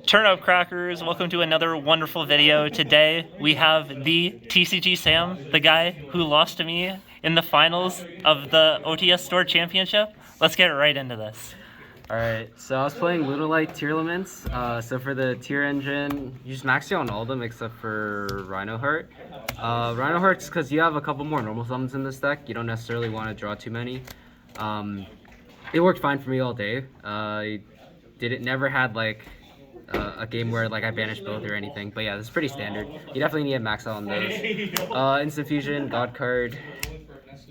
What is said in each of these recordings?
Turn up crackers, welcome to another wonderful video. Today we have the TCGSAM, the guy who lost to me in the finals of the OTS Store Championship. Let's get right into this. Alright, so I was playing Lunalight tearlaments. So for the tier engine, you just max it on all of them except for Rhino Heart. Rhino Heart's because you have a couple more normal summons in this deck. You don't necessarily want to draw too many. It worked fine for me all day. Never had like a game where like I banished both or anything, but yeah, this is pretty standard. You definitely need to max out on those. Instant Fusion, God card,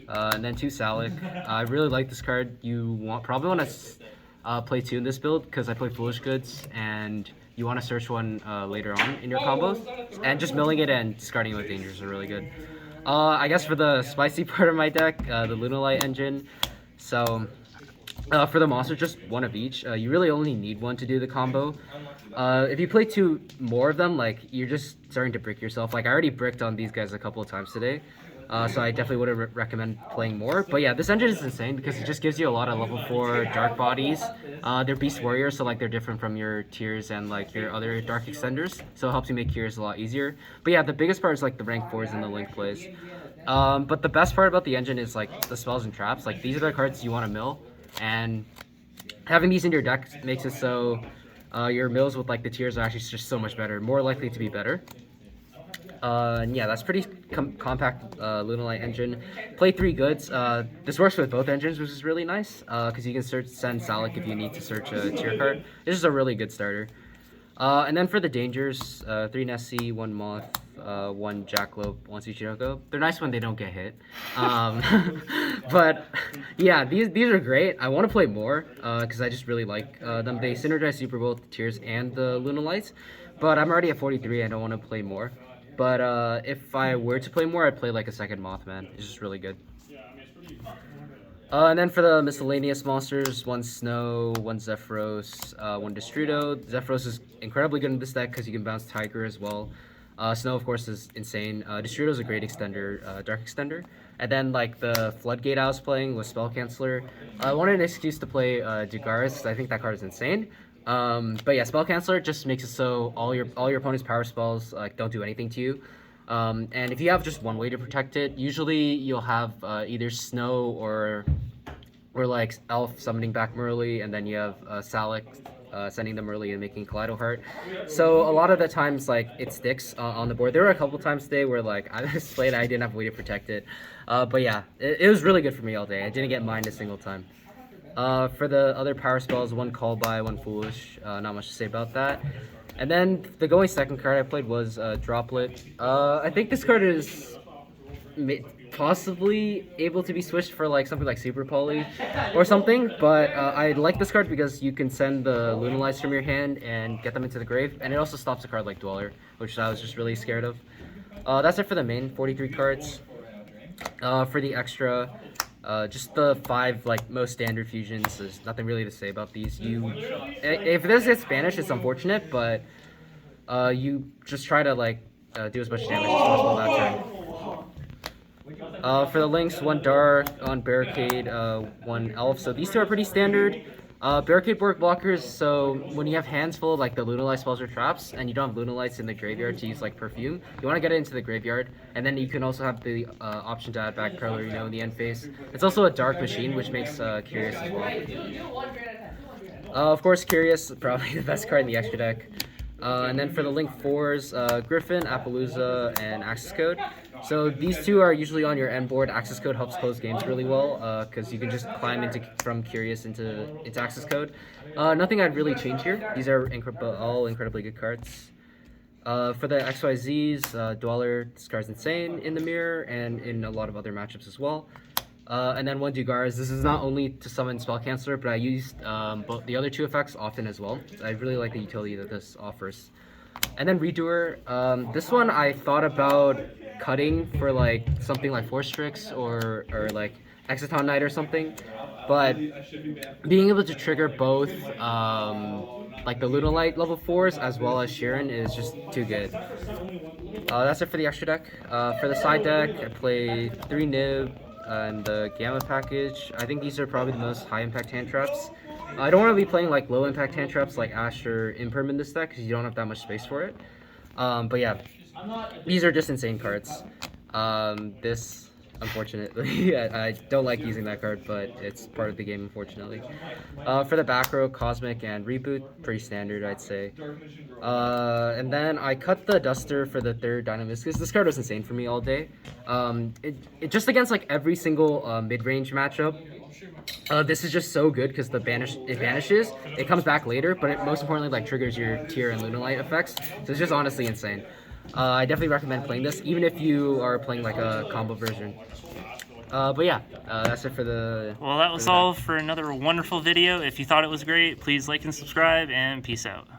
and then 2 Salic. I really like this card. You probably want to play 2 in this build because I play Foolish Goods, and you want to search one later on in your combos, and just milling it and discarding it with dangers are really good. I guess for the spicy part of my deck, the Lunalight engine. So for the monster, just one of each. You really only need one to do the combo. If you play 2 more of them, like, you're just starting to brick yourself. Like, I already bricked on these guys a couple of times today, so I definitely wouldn't recommend playing more. But yeah, this engine is insane because it just gives you a lot of level 4 dark bodies. They're beast warriors, so like they're different from your tiers and like your other dark extenders, so it helps you make tiers a lot easier. But yeah, the biggest part is like the rank 4s and the link plays. But the best part about the engine is like the spells and traps. Like, these are the cards you want to mill, and having these in your deck makes it so your mills with like the tiers are actually just so much better, more likely to be better. And yeah, that's pretty compact Lunalight engine. Play 3 goods. This works with both engines, which is really nice because you can send Salic if you need to search a tier card. This is a really good starter. And then for the dangers, 3 Nessie, 1 Moth, 1 Jackalope, 1 Tsuchinoko. They're nice when they don't get hit. But yeah, these are great. I want to play more because I just really like them. They synergize super well with the tiers and the Lunalights. But I'm already at 43. I don't want to play more. But if I were to play more, I'd play like a second Mothman. It's just really good. And then for the miscellaneous monsters, 1 Snow, 1 Zephyros, 1 Destrudo. Zephyros is incredibly good in this deck because you can bounce Tiger as well. Snow, of course, is insane. Destrudo is a great extender, dark extender. And then like the Floodgate I was playing was Spell Canceller. I wanted an excuse to play Dugaris because I think that card is insane. But yeah, Spell Canceller just makes it so all your opponent's power spells like don't do anything to you. And if you have just one way to protect it, usually you'll have either Snow or like Elf summoning back Merly, and then you have Salic sending them early and making Kaleido Heart. So a lot of the times, like, it sticks on the board. There were a couple times today where like I just played, I didn't have a way to protect it. But yeah, it was really good for me all day. I didn't get mined a single time. For the other power spells, 1 Call By, 1 Foolish. Not much to say about that. And then the going second card I played was Droplet. I think this card is possibly able to be switched for like something like Super Poly or something, but I like this card because you can send the Lunalights from your hand and get them into the grave, and it also stops a card like Dweller, which I was just really scared of. That's it for the main 43 cards. For the extra, just the 5 like most standard fusions. There's nothing really to say about these. If this gets banished, it's unfortunate, but you just try to like do as much damage as possible that turn. For the links, 1 Dark, 1 Barricade, 1 Elf. So these 2 are pretty standard. Barricade work blockers, so when you have hands full of like the Lunalight spells or traps, and you don't have Lunalights in the graveyard to use like Perfume, you want to get it into the graveyard, and then you can also have the option to add back Perler, in the end phase. It's also a dark machine, which makes Curious as well. Of course, Curious, probably the best card in the extra deck. And then for the Link 4s, Griffin, Appaloosa, and Access Code. So these 2 are usually on your end board. Access Code helps close games really well because you can just climb from Curious into Access Code. Nothing I'd really change here. These are all incredibly good cards. For the XYZs, Dweller, this card's insane in the mirror and in a lot of other matchups as well. And then 1 Dugaris. This is not only to summon Spell Canceller, but I used both the other 2 effects often as well. I really like the utility that this offers. And then Redoer. This one I thought about cutting for like something like Force Tricks or like Exiton Knight or something, but being able to trigger both like the Lunalight level 4s as well as Sheeran is just too good. That's it for the extra deck. For the side deck, I play 3 Nib and the Gamma package. I think these are probably the most high impact hand traps. I don't want to be playing like low impact hand traps like Ash or Imperm in this deck because you don't have that much space for it. But yeah, these are just insane cards. This, unfortunately, I don't like using that card, but it's part of the game, unfortunately. For the back row, Cosmic and Reboot, pretty standard, I'd say. And then I cut the Duster for the third Dynamiscus because this card was insane for me all day. It just against like every single mid-range matchup. This is just so good because it vanishes, it comes back later, but it most importantly like triggers your Tear and Lunalight effects. So it's just honestly insane. I definitely recommend playing this, even if you are playing like a combo version. But yeah, that's it for the. Well, that was all for another wonderful video. If you thought it was great, please like and subscribe, and peace out.